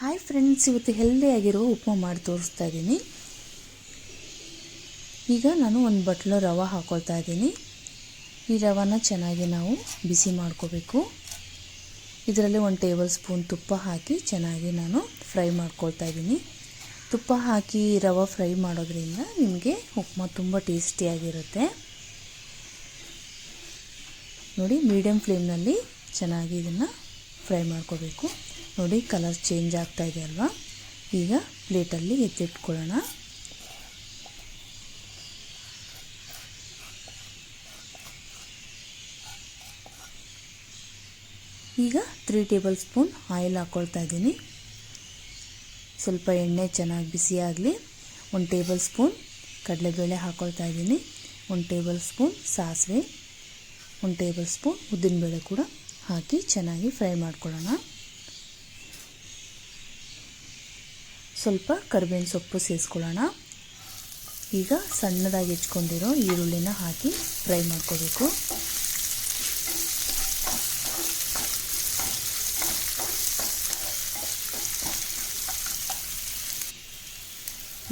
Hi friends, ಇವತ್ತು ಹೆಲ್ದಿಯಾಗಿರೋ ಉಪ್ಮಾ ಮಾಡಿ ತೋರಿಸ್ತಾ ಇದ್ದೀನಿ. ಈಗ ನಾನು ಒಂದು ಬಟ್ಲು ರವೆ ಹಾಕ್ಕೊಳ್ತಾ ಇದ್ದೀನಿ. ಈ ರವೆನ ಚೆನ್ನಾಗಿ ನಾವು ಬಿಸಿ ಮಾಡ್ಕೋಬೇಕು. ಇದರಲ್ಲಿ 1 ಟೇಬಲ್ ಸ್ಪೂನ್ ತುಪ್ಪ ಹಾಕಿ ಚೆನ್ನಾಗಿ ನಾನು ಫ್ರೈ ಮಾಡ್ಕೊಳ್ತಾ ಇದ್ದೀನಿ. ತುಪ್ಪ ಹಾಕಿ ರವೆ ಫ್ರೈ ಮಾಡೋದ್ರಿಂದ ನಿಮಗೆ ಉಪ್ಮಾ ತುಂಬ ಟೇಸ್ಟಿಯಾಗಿರುತ್ತೆ. ನೋಡಿ, ಮೀಡಿಯಮ್ ಫ್ಲೇಮ್ನಲ್ಲಿ ಚೆನ್ನಾಗಿ ಇದನ್ನು ಫ್ರೈ ಮಾಡ್ಕೋಬೇಕು. ನೋಡಿ, ಕಲರ್ ಚೇಂಜ್ ಆಗ್ತಾ ಇದೆ ಅಲ್ವಾ. ಈಗ ಪ್ಲೇಟಲ್ಲಿ ಎತ್ತಿಟ್ಕೊಳ್ಳೋಣ. ಈಗ 3 ಟೇಬಲ್ ಸ್ಪೂನ್ ಆಯಿಲ್ ಹಾಕ್ಕೊಳ್ತಾ ಇದ್ದೀನಿ. ಸ್ವಲ್ಪ ಎಣ್ಣೆ ಚೆನ್ನಾಗಿ ಬಿಸಿಯಾಗಲಿ. 1 ಟೇಬಲ್ ಸ್ಪೂನ್ ಕಡಲೆಬೇಳೆ ಹಾಕ್ಕೊಳ್ತಾ ಇದ್ದೀನಿ. 1 ಟೇಬಲ್ ಸ್ಪೂನ್ ಸಾಸಿವೆ, 1 ಟೇಬಲ್ ಸ್ಪೂನ್ ಉದ್ದಿನಬೇಳೆ ಕೂಡ ಹಾಕಿ ಚೆನ್ನಾಗಿ ಫ್ರೈ ಮಾಡ್ಕೊಳ್ಳೋಣ. ಸ್ವಲ್ಪ ಕರಿಬೇವಿನ ಸೊಪ್ಪು ಸೇರಿಸ್ಕೊಳ್ಳೋಣ. ಈಗ ಸಣ್ಣದಾಗಿ ಹೆಚ್ಕೊಂಡಿರೋ ಈರುಳ್ಳಿನ ಹಾಕಿ ಫ್ರೈ ಮಾಡ್ಕೋಬೇಕು.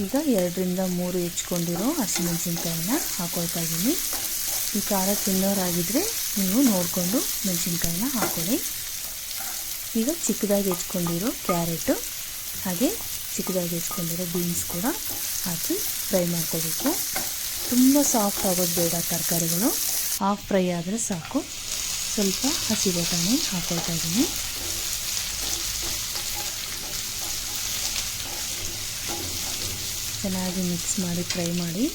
ಈಗ 2 ರಿಂದ 3 ಹೆಚ್ಕೊಂಡಿರೋ ಹಸಿಮೆಣಸಿನ್ಕಾಯಿನ ಹಾಕ್ಕೊಳ್ತಾ ಇದ್ದೀನಿ. ಈ ಖಾರ ತಿನ್ನೋರಾಗಿದ್ದರೆ ನೀವು ನೋಡಿಕೊಂಡು ಮೆಣಸಿನ್ಕಾಯಿನ ಹಾಕ್ಕೊಳ್ಳಿ. ಈಗ ಚಿಕ್ಕದಾಗಿ ಹೆಚ್ಕೊಂಡಿರೋ ಕ್ಯಾರೆಟು ಹಾಗೆ ಚಿಕ್ಕದಾಗಿ ಹೆಚ್ಕೊಂಡಿರೋ ಬೀನ್ಸ್ ಕೂಡ ಹಾಕಿ ಫ್ರೈ ಮಾಡ್ಕೋಬೇಕು. ತುಂಬ ಸಾಫ್ಟ್ ಆಗೋದು ಬೇಡ ತರಕಾರಿಗಳು, ಹಾಫ್ ಫ್ರೈ ಆದರೆ ಸಾಕು. ಸ್ವಲ್ಪ ಹಸಿ ಬಟಾಣಿ ಹಾಕ್ಕೊಳ್ತಾ ಇದ್ದೀನಿ. ಚೆನ್ನಾಗಿ ಮಿಕ್ಸ್ ಮಾಡಿ ಫ್ರೈ ಮಾಡಿ.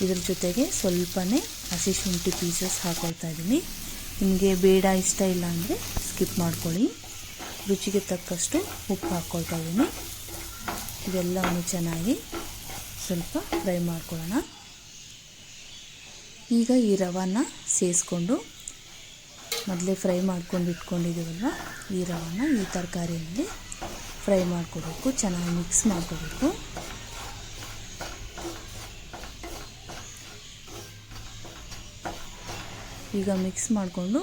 ಇದ್ರ ಜೊತೆಗೆ ಸ್ವಲ್ಪನೇ ಹಸಿ ಶುಂಠಿ ಪೀಸಸ್ ಹಾಕ್ಕೊಳ್ತಾ ಇದ್ದೀನಿ. ನಿಮಗೆ ಬೇಡ ಇಷ್ಟ ಇಲ್ಲ ಅಂದರೆ ಸ್ಕಿಪ್ ಮಾಡ್ಕೊಳ್ಳಿ. ರುಚಿಗೆ ತಕ್ಕಷ್ಟು ಉಪ್ಪು ಹಾಕ್ಕೊಳ್ತಾ ಇದ್ದೀನಿ. ಇವೆಲ್ಲವನ್ನು ಚೆನ್ನಾಗಿ ಸ್ವಲ್ಪ ಫ್ರೈ ಮಾಡ್ಕೊಳ್ಳೋಣ. ಈಗ ಈ ರವೆನ ಸೇರಿಸ್ಕೊಂಡು ಮೊದಲೇ ಫ್ರೈ ಮಾಡ್ಕೊಂಡು ಇಟ್ಕೊಂಡಿದ್ದೀವಲ್ವ, ಈ ರವೆನ ಈ ತರಕಾರಿಯಲ್ಲಿ ಫ್ರೈ ಮಾಡ್ಕೋಬೇಕು. ಚೆನ್ನಾಗಿ ಮಿಕ್ಸ್ ಮಾಡ್ಕೋಬೇಕು. ಈಗ ಮಿಕ್ಸ್ ಮಾಡಿಕೊಂಡು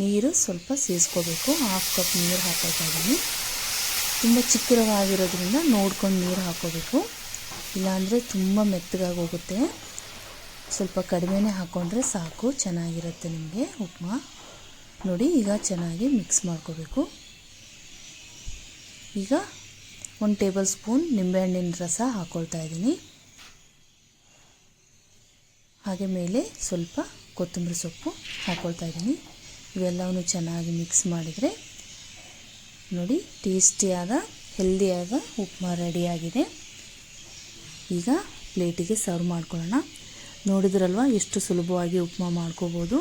ನೀರು ಸ್ವಲ್ಪ ಸೇರಿಸ್ಕೋಬೇಕು. 1/2 ಕಪ್ ನೀರು ಹಾಕ್ಕೊಳ್ತಾ ಇದ್ದೀನಿ. ತುಂಬ ಚಿಕ್ಕ ರವೆ ಆಗಿರೋದ್ರಿಂದ ನೋಡ್ಕೊಂಡು ನೀರು ಹಾಕ್ಕೋಬೇಕು, ಇಲ್ಲಾಂದರೆ ತುಂಬ ಮೆತ್ತಗಾಗಿ ಹೋಗುತ್ತೆ. ಸ್ವಲ್ಪ ಕಡಿಮೆನೇ ಹಾಕ್ಕೊಂಡ್ರೆ ಸಾಕು, ಚೆನ್ನಾಗಿರುತ್ತೆ ನಿಮಗೆ ಉಪ್ಮಾ. ನೋಡಿ, ಈಗ ಚೆನ್ನಾಗಿ ಮಿಕ್ಸ್ ಮಾಡ್ಕೋಬೇಕು. ಈಗ 1 ಟೇಬಲ್ ಸ್ಪೂನ್ ನಿಂಬೆಹಣ್ಣಿನ ರಸ ಹಾಕ್ಕೊಳ್ತಾ ಇದ್ದೀನಿ. ಹಾಗೆ ಮೇಲೆ ಸ್ವಲ್ಪ ಕೊತ್ತಂಬರಿ ಸೊಪ್ಪು ಹಾಕ್ಕೊಳ್ತಾ ಇದ್ದೀನಿ. ಇವೆಲ್ಲವನ್ನು ಚೆನ್ನಾಗಿ ಮಿಕ್ಸ್ ಮಾಡಿದರೆ ನೋಡಿ, ಟೇಸ್ಟಿಯಾದ ಹೆಲ್ದಿಯಾದ ಉಪ್ಮಾ ರೆಡಿಯಾಗಿದೆ. ಈಗ ಪ್ಲೇಟಿಗೆ ಸರ್ವ್ ಮಾಡ್ಕೊಳ್ಳೋಣ. ನೋಡಿದ್ರಲ್ವ ಎಷ್ಟು ಸುಲಭವಾಗಿ ಉಪ್ಮಾ ಮಾಡ್ಕೋಬೋದು.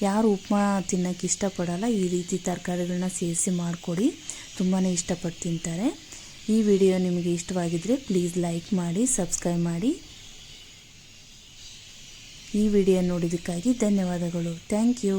ಯಾರು ಉಪ್ಮಾ ತಿನ್ನೋಕ್ಕೆ ಇಷ್ಟಪಡಲ್ಲ, ಈ ರೀತಿ ತರಕಾರಿಗಳನ್ನ ಸೇರಿಸಿ ಮಾಡಿಕೊಡಿ, ತುಂಬಾ ಇಷ್ಟಪಟ್ಟು ತಿಂತಾರೆ. ಈ ವಿಡಿಯೋ ನಿಮಗೆ ಇಷ್ಟವಾಗಿದ್ದರೆ ಪ್ಲೀಸ್ ಲೈಕ್ ಮಾಡಿ, ಸಬ್ಸ್ಕ್ರೈಬ್ ಮಾಡಿ. ಈ ವಿಡಿಯೋ ನೋಡಿದ್ದಕ್ಕಾಗಿ ಧನ್ಯವಾದಗಳು. Thank you.